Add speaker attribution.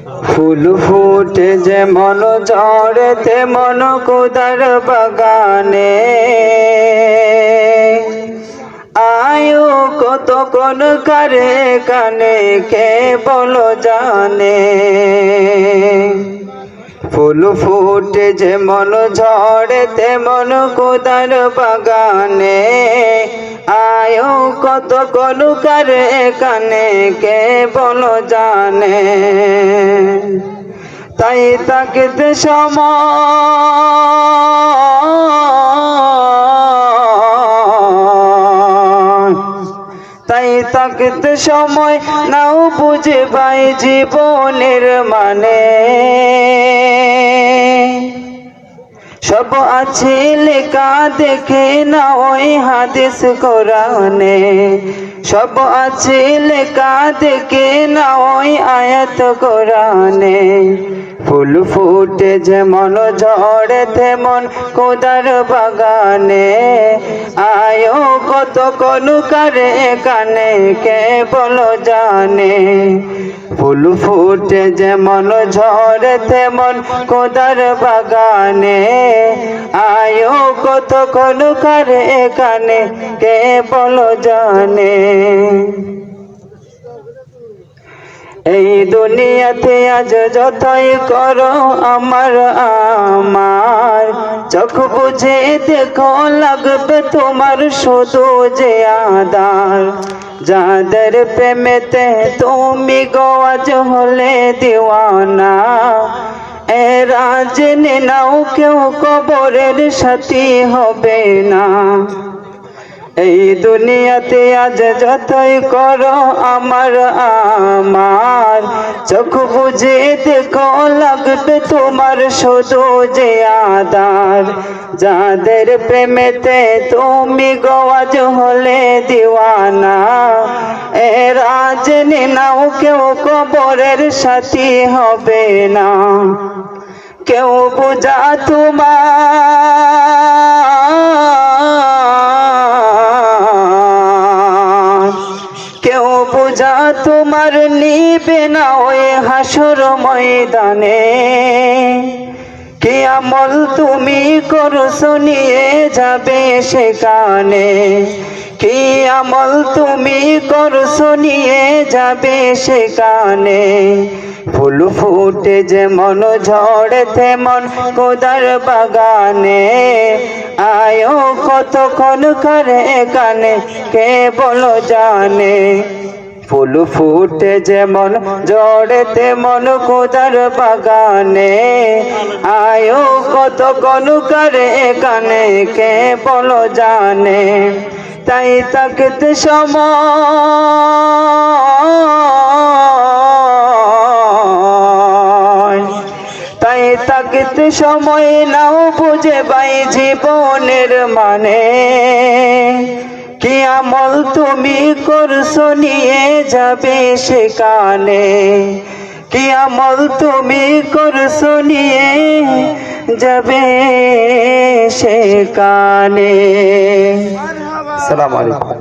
Speaker 1: ফুল ফুটে যেমন ঝড়ে তেমন খোদার বাগানে, আয়ু কতক্ষণ কারে কানে কে বলো জানে। ফুল ফুটে যেমন ঝড়ে তেমন খোদার বাগানে, আয়ু কতক্ষণ কারে কানে কে বলো জানে। তাই তাকিতে সময় নাও বুঝে ভাই জীবনের মানে। সব আছে লেখা দেখে না ওই হাদিস কোরআনে, সব আছে লেখা দেখে না ওই আয়াত কোরআনে। ফুল ফুটে যেমন ঝড়ে তেমন খোদার বাগানে, আয়ো কতক্ষণ কারে কানে কে বলো জানে। ফুল ফুটে যেমন ঝড়ে তেমন খোদার বাগানে, আয়ো কতক্ষণ কারে কানে কে বলো জানে। এই দুনিয়াতে আজ যতই করো আমার আমার, চোখ বুঝে দেখো লাগবে তোমার শুধু যে আদার। যাদের প্রেমেতে তুমি গো আজ হলে দিওয়ানা, এরা জেনে নাও কেউ কবরের সাথী হবে না। এই দুনিয়াতে আজ যতই করো আমার আমার, চোখ বুঝে দেখো লাগবে তোমার শুধু যে আদার। যাদের প্রেমেতে তুমি গো আজ হলে দিওয়ানা, এরা জেনে নাও কেউ কবরের সাথী হবে না। কেউ বোঝা তোমার নিবে না ওই হাসর ময়দানে। কি আমল তুমি করছো নিয়ে যাবে সেখানে, কি আমল তুমি করছো নিয়ে যাবে সেখানে। ফুল ফুটে যেমন ঝড়ে তেমন খোদার বাগানে, আয়ো কতক্ষণ কারে কানে কে বলো জানে। ফুল ফুটে যেমন ঝড়ে তেমন খোদার বাগানে, আয়ো কতক্ষণ কারে কানে কে বলো জানে। তাই তাকিতে সময় নাও বুঝে ভাই জীবনের মানে। কি আমল তুমি করছো নিয়ে যাবে সেখানে, কি আমল তুমি করছো নিয়ে যাবে সেখানে। আসসালামু আলাইকুম।